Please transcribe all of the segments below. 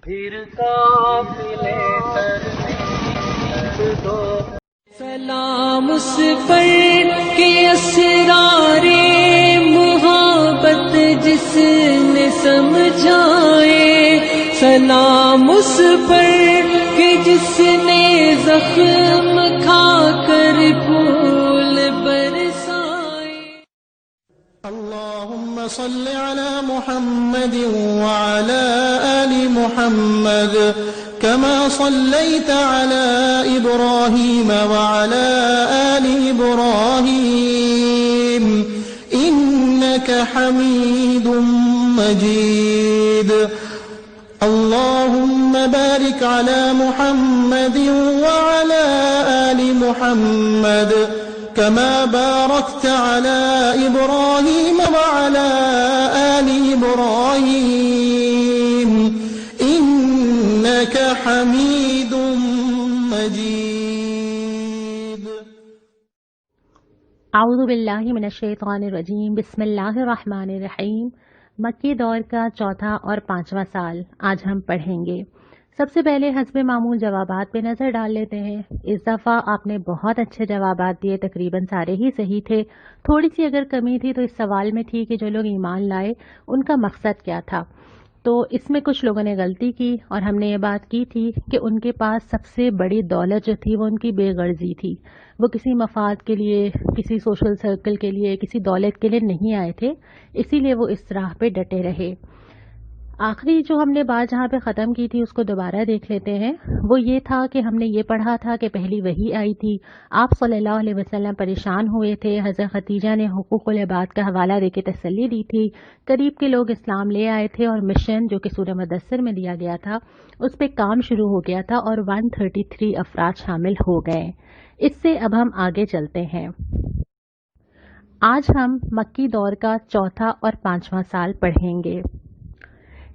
پھر قافلے ترتیب دو، سلام اس پر کہ اسرار محبت جس نے سمجھائے، سلام اس پر کہ جس نے زخم کھا کر پھول برسائے۔ اللهم صل على محمد وعلى آل محمد كما صليت على إبراهيم وعلى آل إبراهيم إنك حميد مجيد۔ اللهم بارك على محمد وعلى آل محمد كما باركت على إبراهيم وعلى آل إبراهيم إنك حميد مجيد۔ اعوذ باللہ من الشیطان الرجیم، بسم اللہ الرحمن الرحیم۔ مکی دور کا چوتھا اور پانچواں سال آج ہم پڑھیں گے۔ سب سے پہلے حسب معمول جوابات پہ نظر ڈال لیتے ہیں۔ اس دفعہ آپ نے بہت اچھے جوابات دیے، تقریباً سارے ہی صحیح تھے۔ تھوڑی سی اگر کمی تھی تو اس سوال میں تھی کہ جو لوگ ایمان لائے ان کا مقصد کیا تھا، تو اس میں کچھ لوگوں نے غلطی کی، اور ہم نے یہ بات کی تھی کہ ان کے پاس سب سے بڑی دولت جو تھی وہ ان کی بے غرضی تھی۔ وہ کسی مفاد کے لیے، کسی سوشل سرکل کے لیے، کسی دولت کے لیے نہیں آئے تھے، اسی لیے وہ اس راہ پہ ڈٹے رہے۔ آخری جو ہم نے بات جہاں پہ ختم کی تھی اس کو دوبارہ دیکھ لیتے ہیں۔ وہ یہ تھا کہ ہم نے یہ پڑھا تھا کہ پہلی وحی آئی تھی، آپ صلی اللہ علیہ وسلم پریشان ہوئے تھے، حضرت خدیجہ نے حقوق العباد کا حوالہ دے کے تسلی دی تھی، قریب کے لوگ اسلام لے آئے تھے، اور مشن جو کہ سورہ مدثر میں دیا گیا تھا اس پہ کام شروع ہو گیا تھا، اور 133 افراد شامل ہو گئے۔ اس سے اب ہم آگے چلتے ہیں۔ آج ہم مکی دور کا چوتھا اور پانچواں سال پڑھیں گے۔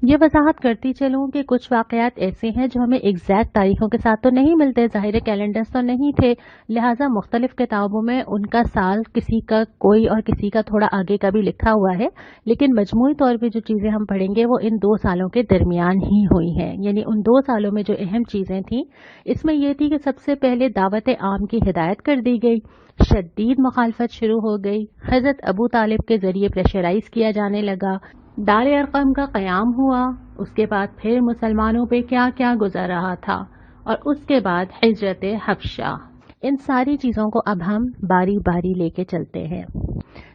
یہ وضاحت کرتی چلوں کہ کچھ واقعات ایسے ہیں جو ہمیں ایگزیکٹ تاریخوں کے ساتھ تو نہیں ملتے، ظاہر کیلنڈرز تو نہیں تھے، لہٰذا مختلف کتابوں میں ان کا سال کسی کا کوئی اور کسی کا تھوڑا آگے کا بھی لکھا ہوا ہے، لیکن مجموعی طور پہ جو چیزیں ہم پڑھیں گے وہ ان دو سالوں کے درمیان ہی ہوئی ہیں۔ یعنی ان دو سالوں میں جو اہم چیزیں تھیں اس میں یہ تھی کہ سب سے پہلے دعوت عام کی ہدایت کر دی گئی، شدید مخالفت شروع ہو گئی، حضرت ابو طالب کے ذریعے پریشرائز کیا جانے لگا، دار ارقم کا قیام ہوا، اس کے بعد پھر مسلمانوں پہ کیا کیا گزر رہا تھا، اور اس کے بعد ہجرت حبشہ۔ ان ساری چیزوں کو اب ہم باری باری لے کے چلتے ہیں۔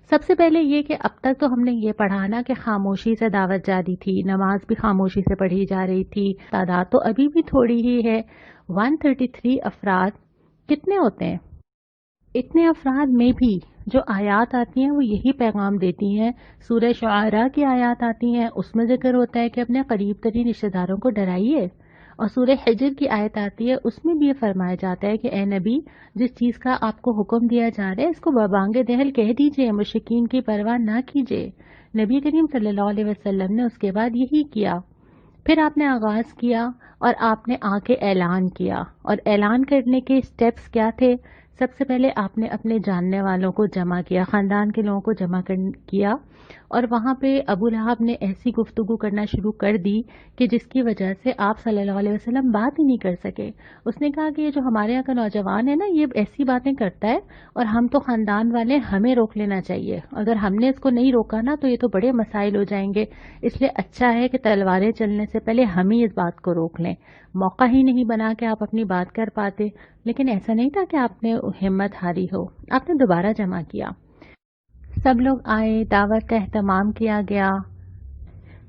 سب سے پہلے یہ کہ اب تک تو ہم نے یہ پڑھا نا کہ خاموشی سے دعوت جاری تھی، نماز بھی خاموشی سے پڑھی جا رہی تھی، تعداد تو ابھی بھی تھوڑی ہی ہے۔ 133 افراد کتنے ہوتے ہیں؟ اتنے افراد میں بھی جو آیات آتی ہیں وہ یہی پیغام دیتی ہیں۔ سورہ شعراء کی آیات آتی ہیں، اس میں ذکر ہوتا ہے کہ اپنے قریب ترین رشتہ داروں کو ڈرائیے، اور سورہ حجر کی آیت آتی ہے، اس میں بھی یہ فرمایا جاتا ہے کہ اے نبی، جس چیز کا آپ کو حکم دیا جا رہا ہے اس کو ببانگ دہل کہہ دیجئے، مشرکین کی پرواہ نہ کیجئے۔ نبی کریم صلی اللہ علیہ وسلم نے اس کے بعد یہی کیا۔ پھر آپ نے آغاز کیا اور آپ نے آ کے اعلان کیا، اور اعلان کرنے کے سٹیپس کیا تھے؟ سب سے پہلے آپ نے اپنے جاننے والوں کو جمع کیا، خاندان کے لوگوں کو جمع کیا، اور وہاں پہ ابو لہب نے ایسی گفتگو کرنا شروع کر دی کہ جس کی وجہ سے آپ صلی اللہ علیہ وسلم بات ہی نہیں کر سکے۔ اس نے کہا کہ یہ جو ہمارے یہاں کا نوجوان ہے نا، یہ ایسی باتیں کرتا ہے، اور ہم تو خاندان والے، ہمیں روک لینا چاہیے، اگر ہم نے اس کو نہیں روکا نا تو یہ تو بڑے مسائل ہو جائیں گے، اس لیے اچھا ہے کہ تلواریں چلنے سے پہلے ہم ہی اس بات کو روک لیں۔ موقع ہی نہیں بنا کہ آپ اپنی بات کر پاتے، لیکن ایسا نہیں تھا کہ آپ نے ہمت ہاری ہو، آپ نے دوبارہ جمع کیا، سب لوگ آئے، دعوت کا اہتمام کیا گیا۔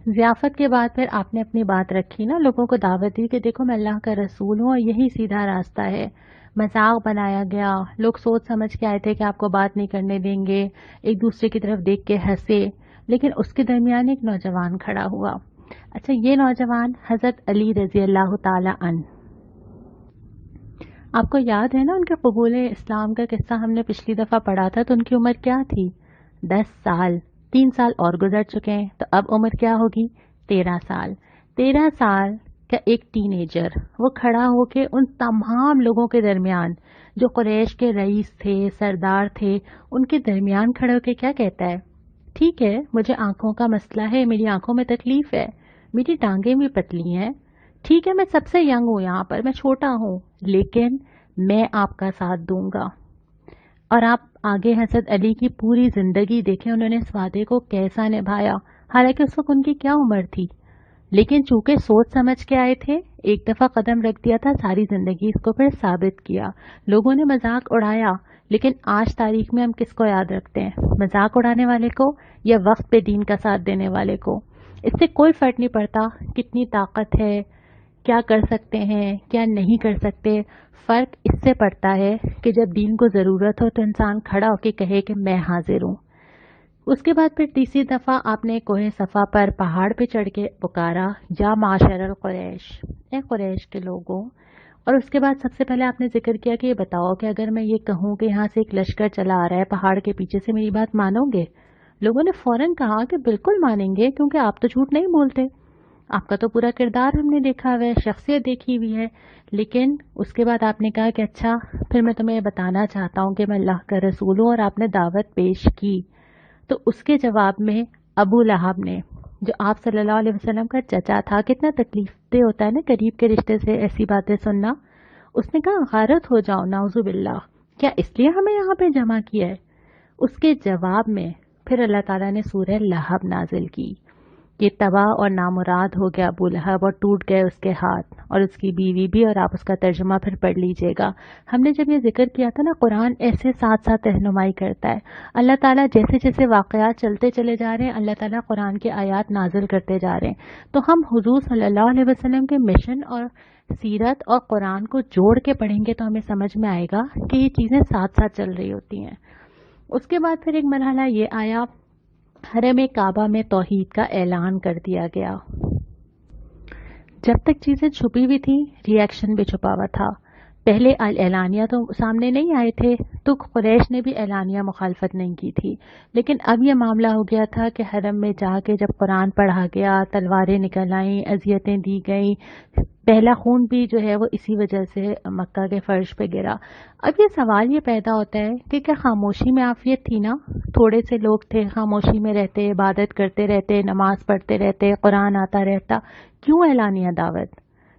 ضیافت کے بعد پھر آپ نے اپنی بات رکھی نا، لوگوں کو دعوت دی کہ دیکھو میں اللہ کا رسول ہوں اور یہی سیدھا راستہ ہے۔ مذاق بنایا گیا، لوگ سوچ سمجھ کے آئے تھے کہ آپ کو بات نہیں کرنے دیں گے، ایک دوسرے کی طرف دیکھ کے ہنسے، لیکن اس کے درمیان ایک نوجوان کھڑا ہوا۔ اچھا، یہ نوجوان حضرت علی رضی اللہ تعالی عنہ، آپ کو یاد ہے نا ان کے قبول اسلام کا قصہ ہم نے پچھلی دفعہ پڑھا تھا، تو ان کی عمر کیا تھی؟ 10 سال، 3 سال اور گزر چکے ہیں، تو اب عمر کیا ہوگی؟ 13 سال۔ 13 سال کا ایک ٹین ایجر وہ کھڑا ہو کے ان تمام لوگوں کے درمیان جو قریش کے رئیس تھے، سردار تھے، ان کے درمیان کھڑے ہو کے کیا کہتا ہے؟ ٹھیک ہے، مجھے آنکھوں کا مسئلہ ہے، میری آنکھوں میں تکلیف ہے، میری ٹانگیں بھی پتلی ہیں، ٹھیک ہے میں سب سے ینگ ہوں یہاں پر، میں چھوٹا ہوں، لیکن میں آپ کا ساتھ دوں گا۔ اور آپ آگے حضرت علی کی پوری زندگی دیکھیں، انہوں نے اس وعدے کو کیسا نبھایا، حالانکہ اس وقت ان کی کیا عمر تھی، لیکن چونکہ سوچ سمجھ کے آئے تھے، ایک دفعہ قدم رکھ دیا تھا، ساری زندگی اس کو پھر ثابت کیا۔ لوگوں نے مذاق اڑایا، لیکن آج تاریخ میں ہم کس کو یاد رکھتے ہیں؟ مذاق اڑانے والے کو یا وقت پہ دین کا ساتھ دینے والے کو؟ اس سے کوئی فرق نہیں پڑتا کتنی طاقت ہے، کیا کر سکتے ہیں، کیا نہیں کر سکتے۔ فرق اس سے پڑتا ہے کہ جب دین کو ضرورت ہو تو انسان کھڑا ہو کے کہے کہ میں حاضر ہوں۔ اس کے بعد پھر تیسری دفعہ آپ نے کوہ صفا پر پہاڑ پہ چڑھ کے پکارا، یا معاشر القریش، اے قریش کے لوگوں۔ اور اس کے بعد سب سے پہلے آپ نے ذکر کیا کہ یہ بتاؤ کہ اگر میں یہ کہوں کہ یہاں سے ایک لشکر چلا آ رہا ہے پہاڑ کے پیچھے سے، میری بات مانو گے؟ لوگوں نے فوراً کہا کہ بالکل مانیں گے، کیونکہ آپ تو جھوٹ نہیں بولتے، آپ کا تو پورا کردار ہم نے دیکھا ہوا ہے، شخصیت دیکھی ہوئی ہے۔ لیکن اس کے بعد آپ نے کہا کہ اچھا پھر میں تمہیں بتانا چاہتا ہوں کہ میں اللہ کا رسول ہوں، اور آپ نے دعوت پیش کی۔ تو اس کے جواب میں ابو لہب نے، جو آپ صلی اللہ علیہ وسلم کا چچا تھا، کتنا تکلیف دہ ہوتا ہے نا قریب کے رشتے سے ایسی باتیں سننا، اس نے کہا غارت ہو جاؤ، نعوذ باللہ، کیا اس لیے ہمیں یہاں پہ جمع کیا ہے؟ اس کے جواب میں پھر اللہ تعالیٰ نے سورہ لہب نازل کی کہ تباہ اور نامراد ہو گیا ابو لہب، اور ٹوٹ گئے اس کے ہاتھ اور اس کی بیوی بھی، اور آپ اس کا ترجمہ پھر پڑھ لیجئے گا۔ ہم نے جب یہ ذکر کیا تھا نا، قرآن ایسے ساتھ ساتھ رہنمائی کرتا ہے، اللہ تعالیٰ جیسے جیسے واقعات چلتے چلے جا رہے ہیں، اللہ تعالیٰ قرآن کے آیات نازل کرتے جا رہے ہیں۔ تو ہم حضور صلی اللہ علیہ وسلم کے مشن اور سیرت اور قرآن کو جوڑ کے پڑھیں گے تو ہمیں سمجھ میں آئے گا کہ یہ چیزیں ساتھ ساتھ چل رہی ہوتی ہیں۔ اس کے بعد پھر ایک مرحلہ یہ آیا، حرم کعبہ میں توحید کا اعلان کر دیا گیا۔ جب تک چیزیں چھپی ہوئی تھی، ری ایکشن بھی چھپا ہوا تھا۔ پہلے اعلانیہ تو سامنے نہیں آئے تھے، تو قریش نے بھی اعلانیہ مخالفت نہیں کی تھی، لیکن اب یہ معاملہ ہو گیا تھا کہ حرم میں جا کے جب قرآن پڑھا گیا، تلواریں نکل آئیں، اذیتیں دی گئیں، پہلا خون بھی جو ہے وہ اسی وجہ سے مکہ کے فرش پہ گرا۔ اب یہ سوال یہ پیدا ہوتا ہے کہ کیا خاموشی میں عافیت تھی نا؟ تھوڑے سے لوگ تھے، خاموشی میں رہتے، عبادت کرتے رہتے، نماز پڑھتے رہتے، قرآن آتا رہتا، کیوں اعلانیہ دعوت؟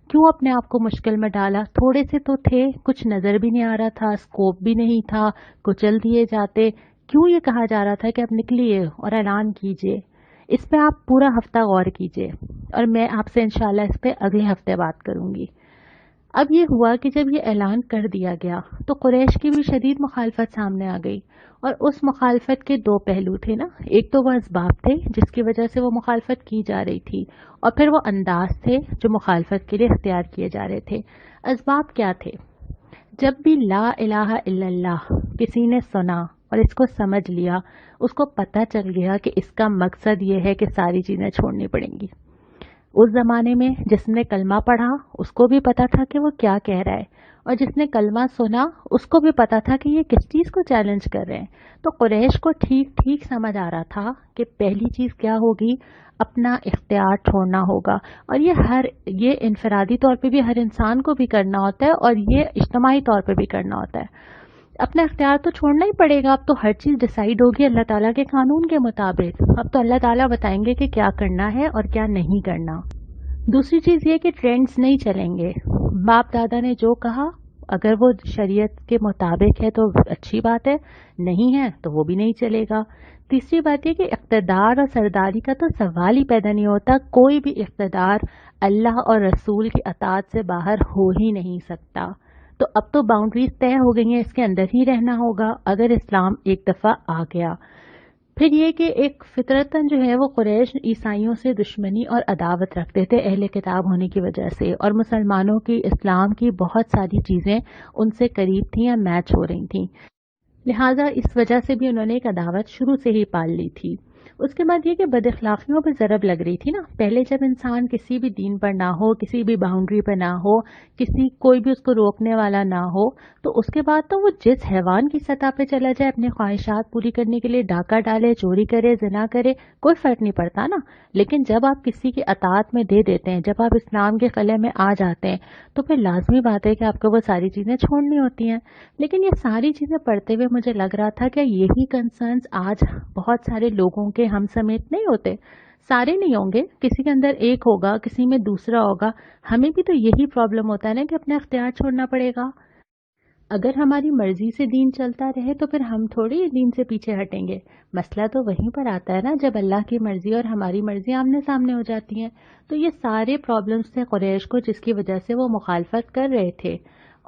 کیوں اپنے آپ کو مشکل میں ڈالا؟ تھوڑے سے تو تھے، کچھ نظر بھی نہیں آ رہا تھا، اسکوپ بھی نہیں تھا، کچل دیے جاتے، کیوں یہ کہا جا رہا تھا کہ اب نکلیے اور اعلان کیجئے؟ اس پہ آپ پورا ہفتہ غور کیجئے، اور میں آپ سے انشاءاللہ اس پہ اگلے ہفتے بات کروں گی۔ اب یہ ہوا کہ جب یہ اعلان کر دیا گیا تو قریش کی بھی شدید مخالفت سامنے آ گئی، اور اس مخالفت کے دو پہلو تھے نا، ایک تو وہ اسباب تھے جس کی وجہ سے وہ مخالفت کی جا رہی تھی، اور پھر وہ انداز تھے جو مخالفت کے لیے اختیار کیے جا رہے تھے۔ اسباب کیا تھے؟ جب بھی لا الہ الا اللہ کسی نے سنا اور اس کو سمجھ لیا، اس کو پتہ چل گیا کہ اس کا مقصد یہ ہے کہ ساری چیزیں چھوڑنی پڑیں گی۔ اس زمانے میں جس نے کلمہ پڑھا اس کو بھی پتا تھا کہ وہ کیا کہہ رہا ہے، اور جس نے کلمہ سنا اس کو بھی پتا تھا کہ یہ کس چیز کو چیلنج کر رہے ہیں۔ تو قریش کو ٹھیک ٹھیک سمجھ آ رہا تھا کہ پہلی چیز کیا ہوگی، اپنا اختیار چھوڑنا ہوگا، اور یہ انفرادی طور پہ بھی ہر انسان کو بھی کرنا ہوتا ہے، اور یہ اجتماعی طور پہ بھی کرنا ہوتا ہے۔ اپنا اختیار تو چھوڑنا ہی پڑے گا، اب تو ہر چیز ڈیسائیڈ ہوگی اللہ تعالیٰ کے قانون کے مطابق، اب تو اللہ تعالیٰ بتائیں گے کہ کیا کرنا ہے اور کیا نہیں کرنا۔ دوسری چیز یہ کہ ٹرینڈز نہیں چلیں گے، باپ دادا نے جو کہا اگر وہ شریعت کے مطابق ہے تو اچھی بات ہے، نہیں ہے تو وہ بھی نہیں چلے گا۔ تیسری بات یہ کہ اقتدار اور سرداری کا تو سوال ہی پیدا نہیں ہوتا، کوئی بھی اقتدار اللہ اور رسول کی اطاعت سے باہر ہو ہی نہیں سکتا۔ تو اب تو باؤنڈریز طے ہو گئی ہیں، اس کے اندر ہی رہنا ہوگا اگر اسلام ایک دفعہ آ گیا۔ پھر یہ کہ ایک فطرتاً جو ہے وہ قریش عیسائیوں سے دشمنی اور عداوت رکھتے تھے اہل کتاب ہونے کی وجہ سے، اور مسلمانوں کی اسلام کی بہت ساری چیزیں ان سے قریب تھیں یا میچ ہو رہی تھیں، لہٰذا اس وجہ سے بھی انہوں نے ایک عداوت شروع سے ہی پال لی تھی۔ اس کے بعد یہ کہ بد اخلاقیوں پہ ضرب لگ رہی تھی نا، پہلے جب انسان کسی بھی دین پر نہ ہو، کسی بھی باؤنڈری پہ نہ ہو، کوئی بھی اس کو روکنے والا نہ ہو، تو اس کے بعد تو وہ جس حیوان کی سطح پہ چلا جائے اپنی خواہشات پوری کرنے کے لیے، ڈاکہ ڈالے، چوری کرے، زنا کرے، کوئی فرق نہیں پڑتا نا۔ لیکن جب آپ کسی کی اطاعت میں دے دیتے ہیں، جب آپ اسلام کے قلعے میں آ جاتے ہیں، تو پھر لازمی بات ہے کہ آپ کو وہ ساری چیزیں چھوڑنی ہوتی ہیں۔ لیکن یہ ساری چیزیں پڑھتے ہوئے مجھے لگ رہا تھا کہ یہی کنسرنز آج بہت سارے لوگوں کے ہم سمیت نہیں ہوتے۔ سارے نہیں ہوں گے، کسی کے اندر ایک ہوگا، کسی میں دوسرا ہوگا. ہمیں بھی تو یہی پرابلم ہوتا ہے نا کہ اپنا اختیار چھوڑنا پڑے گا. اگر ہماری مرضی سے دین چلتا رہے تو پھر ہم تھوڑی دین سے پیچھے ہٹیں گے. مسئلہ تو وہیں پر آتا ہے نا جب اللہ کی مرضی اور ہماری مرضی آمنے سامنے ہو جاتی ہیں. تو یہ سارے پرابلمس تھے قریش کو، جس کی وجہ سے وہ مخالفت کر رہے تھے.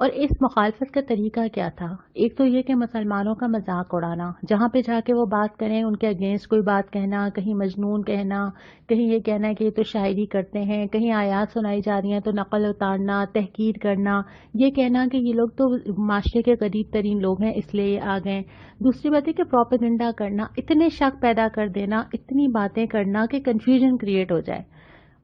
اور اس مخالفت کا طریقہ کیا تھا؟ ایک تو یہ کہ مسلمانوں کا مذاق اڑانا، جہاں پہ جا کے وہ بات کریں ان کے اگینسٹ کوئی بات کہنا، کہیں مجنون کہنا، کہیں یہ کہنا کہ یہ تو شاعری کرتے ہیں، کہیں آیات سنائی جا رہی ہیں تو نقل اتارنا، تحقیر کرنا، یہ کہنا کہ یہ لوگ تو معاشرے کے قریب ترین لوگ ہیں اس لیے یہ آ گئے. دوسری بات ہے کہ پروپیگنڈا کرنا، اتنے شک پیدا کر دینا، اتنی باتیں کرنا کہ کنفیوژن کریٹ ہو جائے.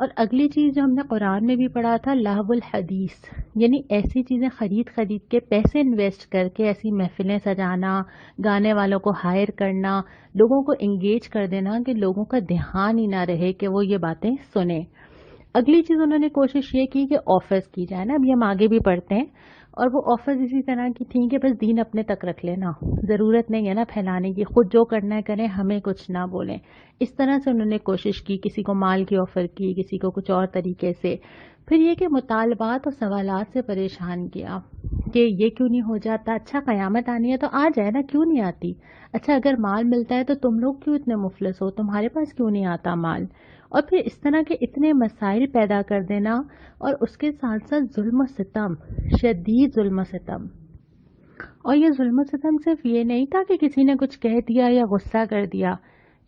اور اگلی چیز جو ہم نے قرآن میں بھی پڑھا تھا، لہو الحدیث، یعنی ایسی چیزیں خرید کے پیسے انویسٹ کر کے ایسی محفلیں سجانا، گانے والوں کو ہائر کرنا، لوگوں کو انگیج کر دینا کہ لوگوں کا دھیان ہی نہ رہے کہ وہ یہ باتیں سنیں. اگلی چیز انہوں نے کوشش یہ کی کہ آفرز کی جائے نا، ابھی ہم آگے بھی پڑھتے ہیں، اور وہ آفرز اسی طرح کی تھیں کہ بس دین اپنے تک رکھ لینا، ضرورت نہیں ہے نا پھیلانے کی، خود جو کرنا ہے کریں، ہمیں کچھ نہ بولیں. اس طرح سے انہوں نے کوشش کی، کسی کو مال کی آفر کی، کسی کو کچھ اور طریقے سے. پھر یہ کہ مطالبات اور سوالات سے پریشان کیا کہ یہ کیوں نہیں ہو جاتا، اچھا قیامت آنی ہے تو آ جائے نا، کیوں نہیں آتی؟ اچھا اگر مال ملتا ہے تو تم لوگ کیوں اتنے مفلس ہو، تمہارے پاس کیوں نہیں آتا مال؟ اور پھر اس طرح کے اتنے مسائل پیدا کر دینا، اور اس کے ساتھ ساتھ ظلم و ستم، شدید ظلم و ستم. اور یہ ظلم و ستم صرف یہ نہیں تھا کہ کسی نے کچھ کہہ دیا یا غصہ کر دیا.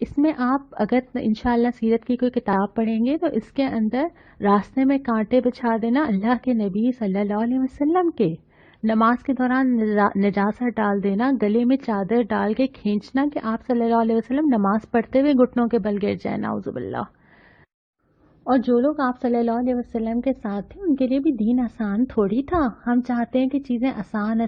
اس میں آپ اگر انشاءاللہ سیرت کی کوئی کتاب پڑھیں گے تو اس کے اندر راستے میں کانٹے بچھا دینا اللہ کے نبی صلی اللہ علیہ وسلم کے، نماز کے دوران نجاست ڈال دینا، گلے میں چادر ڈال کے کھینچنا کہ آپ صلی اللہ علیہ وسلم نماز پڑھتے ہوئے گھٹنوں کے بل گر جائیں، نعوذ باللہ. اور جو لوگ آپ صلی اللہ علیہ وسلم کے ساتھ تھے ان کے لیے بھی دین آسان تھوڑی تھا. ہم چاہتے ہیں کہ چیزیں آسان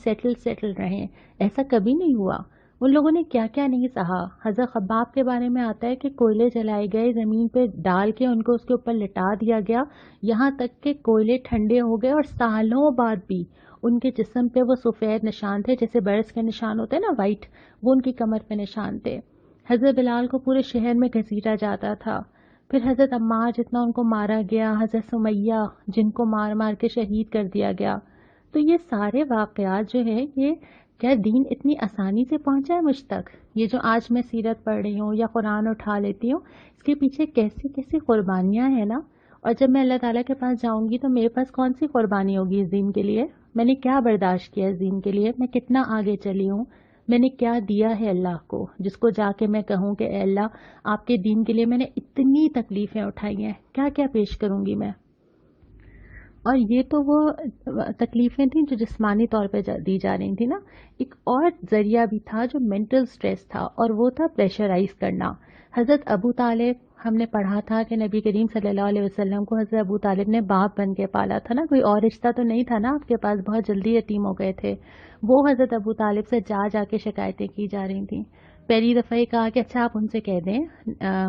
سیٹل رہیں، ایسا کبھی نہیں ہوا. ان لوگوں نے کیا کیا نہیں سہا. حضرت خباب کے بارے میں آتا ہے کہ کوئلے جلائے گئے، زمین پہ ڈال کے ان کو اس کے اوپر لٹا دیا گیا، یہاں تک کہ کوئلے ٹھنڈے ہو گئے، اور سالوں بعد بھی ان کے جسم پہ وہ سفید نشان تھے، جیسے برس کے نشان ہوتے ہیں نا، وائٹ، وہ ان کی کمر پہ نشان تھے. حضرت بلال کو پورے شہر میں گھسیٹا جاتا تھا. پھر حضرت عمار جتنا ان کو مارا گیا، حضرت سمیہ جن کو مار کے شہید کر دیا گیا. تو یہ سارے واقعات جو ہیں، یہ کیا دین اتنی آسانی سے پہنچا ہے مجھ تک؟ یہ جو آج میں سیرت پڑھ رہی ہوں یا قرآن اٹھا لیتی ہوں، اس کے پیچھے کیسی قربانیاں ہیں نا. اور جب میں اللہ تعالیٰ کے پاس جاؤں گی تو میرے پاس کون سی قربانی ہوگی اس دین کے لیے؟ میں نے کیا برداشت کیا اس دین کے لیے؟ میں کتنا آگے چلی ہوں؟ میں نے کیا دیا ہے اللہ کو، جس کو جا کے میں کہوں کہ اے اللہ آپ کے دین کے لیے میں نے اتنی تکلیفیں اٹھائی ہیں، کیا کیا پیش کروں گی میں؟ اور یہ تو وہ تکلیفیں تھیں جو جسمانی طور پہ دی جا رہی تھیں نا. ایک اور ذریعہ بھی تھا جو مینٹل سٹریس تھا، اور وہ تھا پریشرائز کرنا. حضرت ابو طالب، ہم نے پڑھا تھا کہ نبی کریم صلی اللہ علیہ وسلم کو حضرت ابو طالب نے باپ بن کے پالا تھا نا، کوئی اور رشتہ تو نہیں تھا نا آپ کے پاس، بہت جلدی یتیم ہو گئے تھے. وہ حضرت ابو طالب سے جا کے شکایتیں کی جا رہی تھیں. پہلی دفعہ یہ کہا کہ اچھا آپ ان سے کہہ دیں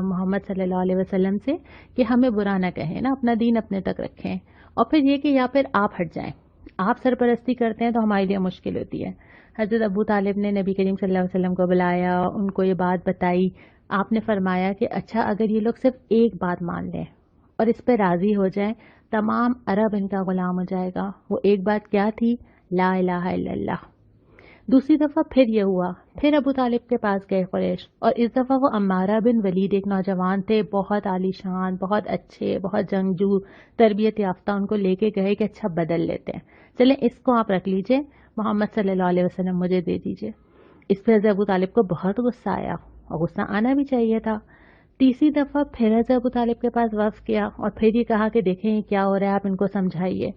محمد صلی اللہ علیہ وسلم سے کہ ہمیں برا نہ کہیں نا، اپنا دین اپنے تک رکھیں. اور پھر یہ کہ یا پھر آپ ہٹ جائیں، آپ سرپرستی کرتے ہیں تو ہمارے لیے مشکل ہوتی ہے. حضرت ابو طالب نے نبی کریم صلی اللہ علیہ وسلم کو بلایا، ان کو یہ بات بتائی. آپ نے فرمایا کہ اچھا اگر یہ لوگ صرف ایک بات مان لیں اور اس پہ راضی ہو جائیں، تمام عرب ان کا غلام ہو جائے گا. وہ ایک بات کیا تھی؟ لا الہ الا اللہ. دوسری دفعہ پھر یہ ہوا، پھر ابو طالب کے پاس گئے قریش، اور اس دفعہ وہ عمارہ بن ولید ایک نوجوان تھے، بہت عالی شان، بہت اچھے، بہت جنگجو، تربیت یافتہ. ان کو لے کے گئے کہ اچھا بدل لیتے ہیں، چلیں اس کو آپ رکھ لیجئے، محمد صلی اللہ علیہ وسلم مجھے دے دیجئے. اس پہ حضرت ابو طالب کو بہت غصہ آیا، اور غصہ آنا بھی چاہیے تھا. تیسری دفعہ پھر حضرت ابو طالب کے پاس وفد کیا، اور پھر یہ کہا کہ دیکھیں یہ کیا ہو رہا ہے، آپ ان کو سمجھائیے.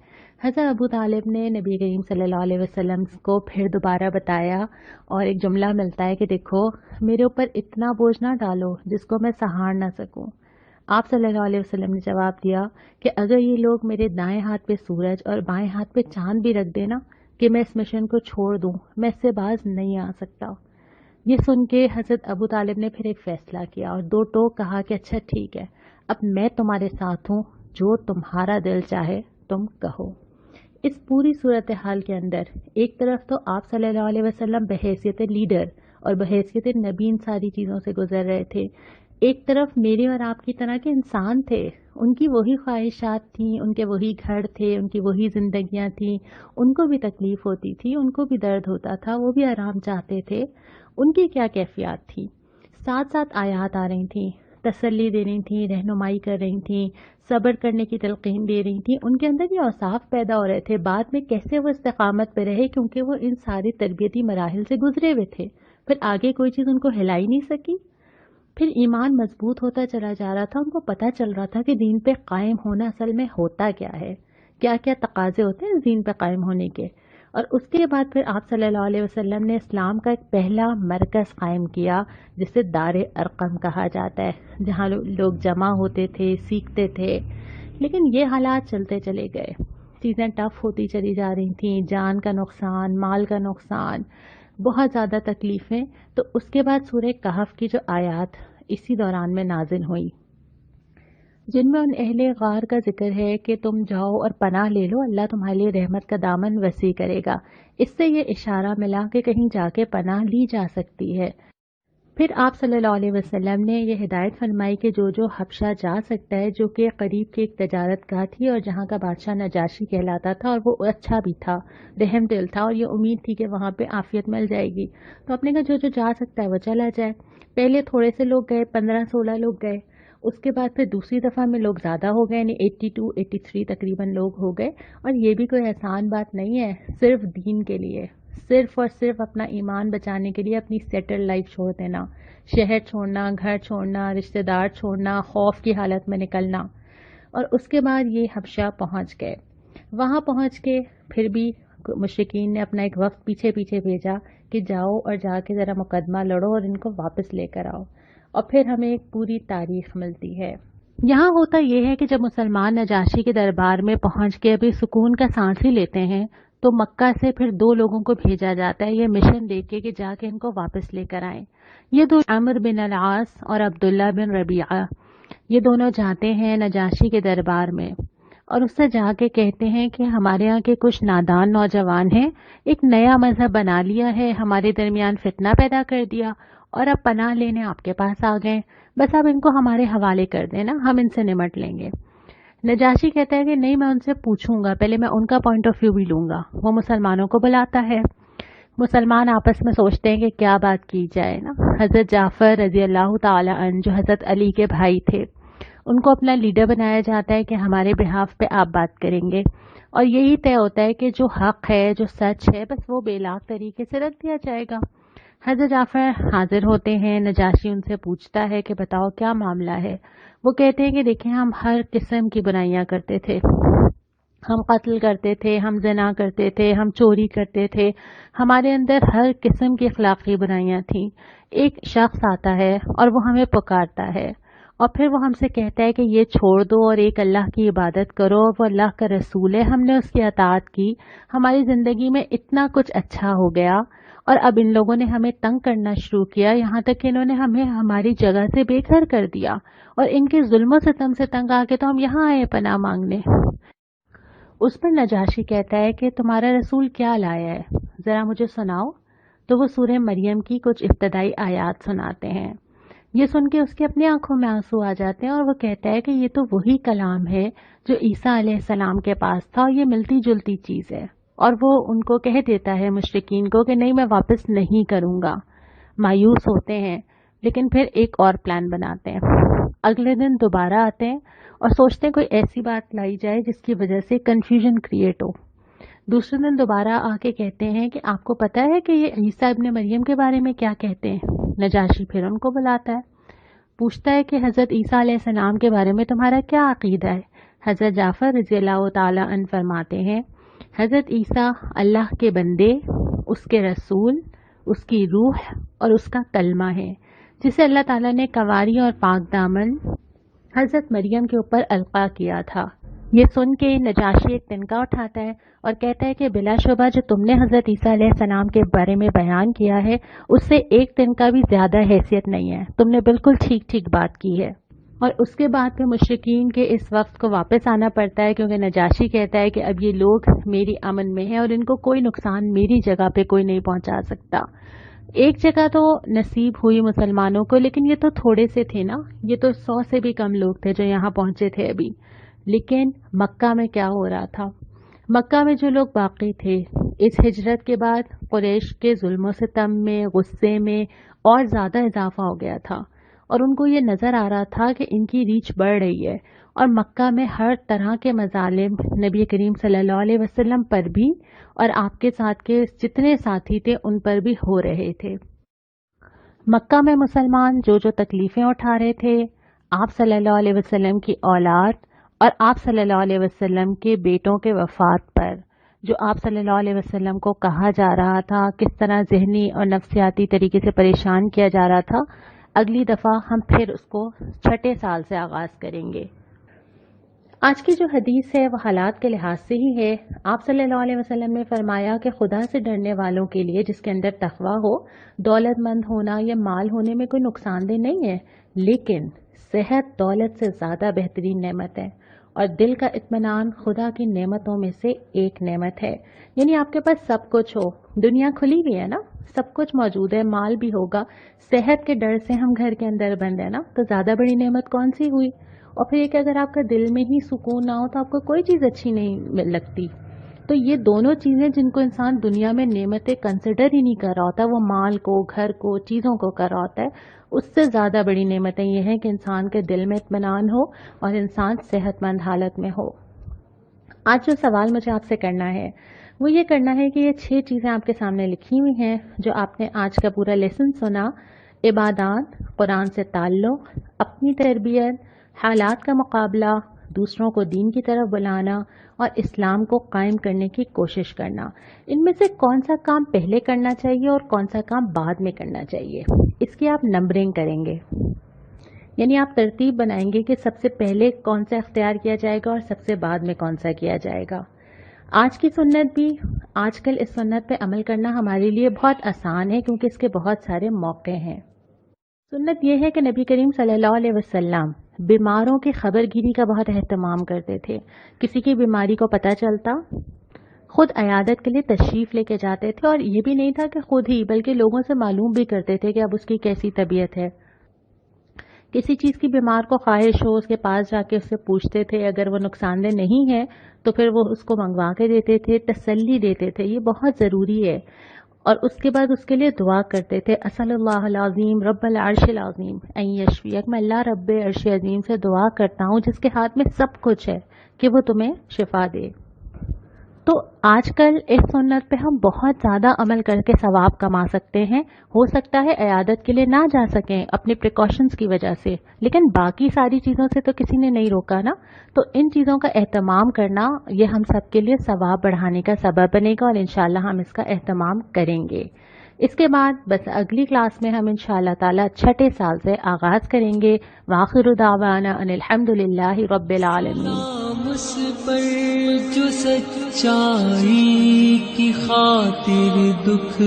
حضرت ابو طالب نے نبی کریم صلی اللہ علیہ وسلم کو پھر دوبارہ بتایا، اور ایک جملہ ملتا ہے کہ دیکھو میرے اوپر اتنا بوجھ نہ ڈالو جس کو میں سہار نہ سکوں. آپ صلی اللہ علیہ وسلم نے جواب دیا کہ اگر یہ لوگ میرے دائیں ہاتھ پہ سورج اور بائیں ہاتھ پہ چاند بھی رکھ دینا کہ میں اس مشن کو چھوڑ دوں، میں اس سے باز نہیں آ سکتا. یہ سن کے حضرت ابو طالب نے پھر ایک فیصلہ کیا اور دو ٹوک کہا کہ اچھا ٹھیک ہے، اب میں تمہارے ساتھ ہوں، جو تمہارا دل چاہے تم کہو. اس پوری صورتحال کے اندر ایک طرف تو آپ صلی اللہ علیہ وسلم بحیثیت لیڈر اور بحیثیت نبی ان ساری چیزوں سے گزر رہے تھے، ایک طرف میرے اور آپ کی طرح کے انسان تھے، ان کی وہی خواہشات تھیں، ان کے وہی گھر تھے، ان کی وہی زندگیاں تھیں، ان کو بھی تکلیف ہوتی تھی، ان کو بھی درد ہوتا تھا، وہ بھی آرام چاہتے تھے۔ ان کی کیا کیفیات تھی؟ ساتھ ساتھ آیات آ رہی تھیں، تسلی دے رہی تھیں، رہنمائی کر رہی تھیں، صبر کرنے کی تلقین دے رہی تھیں۔ ان کے اندر یہ اوصاف پیدا ہو رہے تھے، بعد میں کیسے وہ استقامت پہ رہے، کیونکہ وہ ان سارے تربیتی مراحل سے گزرے ہوئے تھے۔ پھر آگے کوئی چیز ان کو ہلا ہی نہیں سکی۔ پھر ایمان مضبوط ہوتا چلا جا رہا تھا، ان کو پتہ چل رہا تھا کہ دین پہ قائم ہونا اصل میں ہوتا کیا ہے، کیا کیا تقاضے ہوتے ہیں دین پہ قائم ہونے کے۔ اور اس کے بعد پھر آپ صلی اللہ علیہ وسلم نے اسلام کا ایک پہلا مرکز قائم کیا جسے دار ارقم کہا جاتا ہے، جہاں لوگ جمع ہوتے تھے، سیکھتے تھے۔ لیکن یہ حالات چلتے چلے گئے، چیزیں ٹف ہوتی چلی جا رہی تھیں، جان کا نقصان، مال کا نقصان، بہت زیادہ تکلیفیں۔ تو اس کے بعد سورہ کہف کی جو آیات اسی دوران میں نازل ہوئی، جن میں ان اہل غار کا ذکر ہے کہ تم جاؤ اور پناہ لے لو، اللہ تمہارے لیے رحمت کا دامن وسیع کرے گا۔ اس سے یہ اشارہ ملا کہ کہیں جا کے پناہ لی جا سکتی ہے۔ پھر آپ صلی اللہ علیہ وسلم نے یہ ہدایت فرمائی کہ جو حبشہ جا سکتا ہے، جو کہ قریب کی ایک تجارت گاہ تھی اور جہاں کا بادشاہ نجاشی کہلاتا تھا، اور وہ اچھا بھی تھا، رحم دل تھا، اور یہ امید تھی کہ وہاں پہ عافیت مل جائے گی، تو اپنے کا جو جا سکتا ہے وہ چلا جائے۔ پہلے تھوڑے سے لوگ گئے، 15-16 لوگ گئے، اس کے بعد پھر دوسری دفعہ میں لوگ زیادہ ہو گئے، یعنی 82-83 تقریباً لوگ ہو گئے۔ اور یہ بھی کوئی آسان بات نہیں ہے، صرف دین کے لیے، صرف اور صرف اپنا ایمان بچانے کے لیے اپنی سیٹل لائف چھوڑ دینا، شہر چھوڑنا، گھر چھوڑنا، رشتہ دار چھوڑنا، خوف کی حالت میں نکلنا۔ اور اس کے بعد یہ حبشہ پہنچ گئے۔ وہاں پہنچ کے پھر بھی مشرکین نے اپنا ایک وقت پیچھے پیچھے بھیجا کہ جاؤ اور جا کے ذرا مقدمہ لڑو اور ان کو واپس لے کر آؤ، اور پھر ہمیں ایک پوری تاریخ ملتی ہے۔ یہاں ہوتا یہ ہے کہ جب مسلمان نجاشی کے دربار میں پہنچ کے ابھی سکون کا سانس ہی لیتے ہیں، تو مکہ سے پھر 2 لوگوں کو بھیجا جاتا ہے یہ مشن دے کے کہ جا کے ان کو واپس لے کر آئیں۔ یہ 2 عمرو بن العاص اور عبداللہ بن ربیعہ، یہ دونوں جاتے ہیں نجاشی کے دربار میں، اور اس سے جا کے کہتے ہیں کہ ہمارے ہاں کے کچھ نادان نوجوان ہیں، ایک نیا مذہب بنا لیا ہے، ہمارے درمیان فتنہ پیدا کر دیا، اور اب پناہ لینے آپ کے پاس آ گئے، بس اب ان کو ہمارے حوالے کر دینا، ہم ان سے نمٹ لیں گے۔ نجاشی کہتا ہے کہ نہیں، میں ان سے پوچھوں گا، پہلے میں ان کا پوائنٹ آف ویو بھی لوں گا۔ وہ مسلمانوں کو بلاتا ہے، مسلمان آپس میں سوچتے ہیں کہ کیا بات کی جائے نا۔ حضرت جعفر رضی اللہ تعالی عنہ جو حضرت علی کے بھائی تھے، ان کو اپنا لیڈر بنایا جاتا ہے کہ ہمارے بہاف پہ آپ بات کریں گے، اور یہی طے ہوتا ہے کہ جو حق ہے، جو سچ ہے، بس وہ بے لاگ طریقے سے رکھ دیا جائے گا۔ حضرت جعفر حاضر ہوتے ہیں، نجاشی ان سے پوچھتا ہے کہ بتاؤ کیا معاملہ ہے۔ وہ کہتے ہیں کہ دیکھیں، ہم ہر قسم کی برائیاں کرتے تھے، ہم قتل کرتے تھے، ہم زنا کرتے تھے، ہم چوری کرتے تھے، ہمارے اندر ہر قسم کی اخلاقی برائیاں تھیں۔ ایک شخص آتا ہے اور وہ ہمیں پکارتا ہے، اور پھر وہ ہم سے کہتا ہے کہ یہ چھوڑ دو اور ایک اللہ کی عبادت کرو، اور وہ اللہ کا رسول ہے، ہم نے اس کی اطاعت کی، ہماری زندگی میں اتنا کچھ اچھا ہو گیا، اور اب ان لوگوں نے ہمیں تنگ کرنا شروع کیا، یہاں تک کہ انہوں نے ہمیں ہماری جگہ سے بے گھر کر دیا، اور ان کے ظلم و ستم سے تنگ آ کے تو ہم یہاں آئے پناہ مانگنے۔ اس پر نجاشی کہتا ہے کہ تمہارا رسول کیا لایا ہے، ذرا مجھے سناؤ۔ تو وہ سورہ مریم کی کچھ ابتدائی آیات سناتے ہیں۔ یہ سن کے اس کی اپنی آنکھوں میں آنسو آ جاتے ہیں، اور وہ کہتا ہے کہ یہ تو وہی کلام ہے جو عیسیٰ علیہ السلام کے پاس تھا، اور یہ ملتی جلتی چیز ہے۔ اور وہ ان کو کہہ دیتا ہے مشرکین کو کہ نہیں، میں واپس نہیں کروں گا۔ مایوس ہوتے ہیں، لیکن پھر ایک اور پلان بناتے ہیں۔ اگلے دن دوبارہ آتے ہیں اور سوچتے ہیں کوئی ایسی بات لائی جائے جس کی وجہ سے کنفیوژن کریٹ ہو۔ دوسرے دن دوبارہ آ کے کہتے ہیں کہ آپ کو پتہ ہے کہ یہ عیسیٰ ابن مریم کے بارے میں کیا کہتے ہیں۔ نجاشی پھر ان کو بلاتا ہے، پوچھتا ہے کہ حضرت عیسیٰ علیہ السلام کے بارے میں تمہارا کیا عقیدہ ہے۔ حضرت جعفر رضی اللہ تعالی عنہ فرماتے ہیں، حضرت عیسیٰ اللہ کے بندے، اس کے رسول، اس کی روح اور اس کا کلمہ ہے، جسے اللہ تعالیٰ نے کنواری اور پاک دامن حضرت مریم کے اوپر القا کیا تھا۔ یہ سن کے نجاشی ایک تنکا اٹھاتا ہے اور کہتا ہے کہ بلا شبہ جو تم نے حضرت عیسیٰ علیہ السلام کے بارے میں بیان کیا ہے، اس سے ایک تنکا بھی زیادہ حیثیت نہیں ہے، تم نے بالکل ٹھیک بات کی ہے۔ اور اس کے بعد پھر مشرکین کے اس وقت کو واپس آنا پڑتا ہے، کیونکہ نجاشی کہتا ہے کہ اب یہ لوگ میری امن میں ہیں اور ان کو کوئی نقصان میری جگہ پہ کوئی نہیں پہنچا سکتا۔ ایک جگہ تو نصیب ہوئی مسلمانوں کو، لیکن یہ تو تھوڑے سے تھے نا، یہ تو 100 سے بھی کم لوگ تھے جو یہاں پہنچے تھے ابھی۔ لیکن مکہ میں کیا ہو رہا تھا؟ مکہ میں جو لوگ باقی تھے اس ہجرت کے بعد قریش کے ظلم و ستم میں، غصے میں اور زیادہ اضافہ ہو گیا تھا، اور ان کو یہ نظر آ رہا تھا کہ ان کی ریچ بڑھ رہی ہے، اور مکہ میں ہر طرح کے مظالم نبی کریم صلی اللہ علیہ وسلم پر بھی اور آپ کے ساتھ کے جتنے ساتھی تھے ان پر بھی ہو رہے تھے۔ مکہ میں مسلمان جو تکلیفیں اٹھا رہے تھے، آپ صلی اللہ علیہ وسلم کی اولاد اور آپ صلی اللہ علیہ وسلم کے بیٹوں کے وفات پر جو آپ صلی اللہ علیہ وسلم کو کہا جا رہا تھا، کس طرح ذہنی اور نفسیاتی طریقے سے پریشان کیا جا رہا تھا، اگلی دفعہ ہم پھر اس کو 6 سال سے آغاز کریں گے۔ آج کی جو حدیث ہے وہ حالات کے لحاظ سے ہی ہے۔ آپ صلی اللہ علیہ وسلم نے فرمایا کہ خدا سے ڈرنے والوں کے لیے جس کے اندر تقویٰ ہو، دولت مند ہونا یا مال ہونے میں کوئی نقصان دہ نہیں ہے، لیکن صحت دولت سے زیادہ بہترین نعمت ہے، اور دل کا اطمینان خدا کی نعمتوں میں سے ایک نعمت ہے۔ یعنی آپ کے پاس سب کچھ ہو، دنیا کھلی ہوئی ہے نا، سب کچھ موجود ہے، مال بھی ہوگا، صحت کے ڈر سے ہم گھر کے اندر بند ہیں نا، تو زیادہ بڑی نعمت کون سی ہوئی؟ اور پھر یہ کہ اگر آپ کا دل میں ہی سکون نہ ہو تو آپ کو کوئی چیز اچھی نہیں لگتی۔ تو یہ دونوں چیزیں جن کو انسان دنیا میں نعمتیں کنسیڈر ہی نہیں کر رہا ہوتا، وہ مال کو، گھر کو، چیزوں کو کر رہا ہوتا ہے، اس سے زیادہ بڑی نعمتیں یہ ہیں کہ انسان کے دل میں اطمینان ہو اور انسان صحت مند حالت میں ہو۔ آج جو سوال مجھے آپ سے کرنا ہے وہ یہ کرنا ہے کہ یہ 6 چیزیں آپ کے سامنے لکھی ہوئی ہیں جو آپ نے آج کا پورا لیسن سنا: عبادات، قرآن سے تعلق، اپنی تربیت، حالات کا مقابلہ، دوسروں کو دین کی طرف بلانا اور اسلام کو قائم کرنے کی کوشش کرنا۔ ان میں سے کون سا کام پہلے کرنا چاہیے اور کون سا کام بعد میں کرنا چاہیے، اس کی آپ نمبرنگ کریں گے، یعنی آپ ترتیب بنائیں گے کہ سب سے پہلے کون سا اختیار کیا جائے گا اور سب سے بعد میں کون سا کیا جائے گا۔ آج کی سنت بھی، آج کل اس سنت پہ عمل کرنا ہمارے لیے بہت آسان ہے کیونکہ اس کے بہت سارے موقع ہیں۔ سنت یہ ہے کہ نبی کریم صلی اللہ علیہ وسلم بیماروں کی خبر گیری کا بہت اہتمام کرتے تھے۔ کسی کی بیماری کو پتہ چلتا، خود عیادت کے لیے تشریف لے کے جاتے تھے، اور یہ بھی نہیں تھا کہ خود ہی، بلکہ لوگوں سے معلوم بھی کرتے تھے کہ اب اس کی کیسی طبیعت ہے۔ کسی چیز کی بیمار کو خواہش ہو، اس کے پاس جا کے اس سے پوچھتے تھے، اگر وہ نقصان دہ نہیں ہے تو پھر وہ اس کو منگوا کے دیتے تھے، تسلی دیتے تھے، یہ بہت ضروری ہے۔ اور اس کے بعد اس کے لیے دعا کرتے تھے، اسأل اللہ العظیم رب العرش العظیم ان یشفیک، میں اللہ رب عرش عظیم سے دعا کرتا ہوں جس کے ہاتھ میں سب کچھ ہے کہ وہ تمہیں شفا دے۔ تو آج کل اس سنت پہ ہم بہت زیادہ عمل کر کے ثواب کما سکتے ہیں۔ ہو سکتا ہے عیادت کے لیے نہ جا سکیں اپنے پریکاشنز کی وجہ سے، لیکن باقی ساری چیزوں سے تو کسی نے نہیں روکا نا، تو ان چیزوں کا اہتمام کرنا یہ ہم سب کے لیے ثواب بڑھانے کا سبب بنے گا، اور انشاءاللہ ہم اس کا اہتمام کریں گے۔ اس کے بعد بس اگلی کلاس میں ہم انشاءاللہ تعالی 6 سال سے آغاز کریں گے۔ وآخر دعوانا ان الحمدللہ رب العالمین۔ اس پر جو سچائی کی خاطر دکھ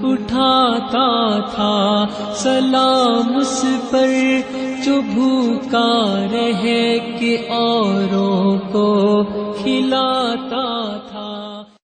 اٹھاتا تھا، سلام اس پر جو بھوکا رہ کے اوروں کو کھلاتا تھا۔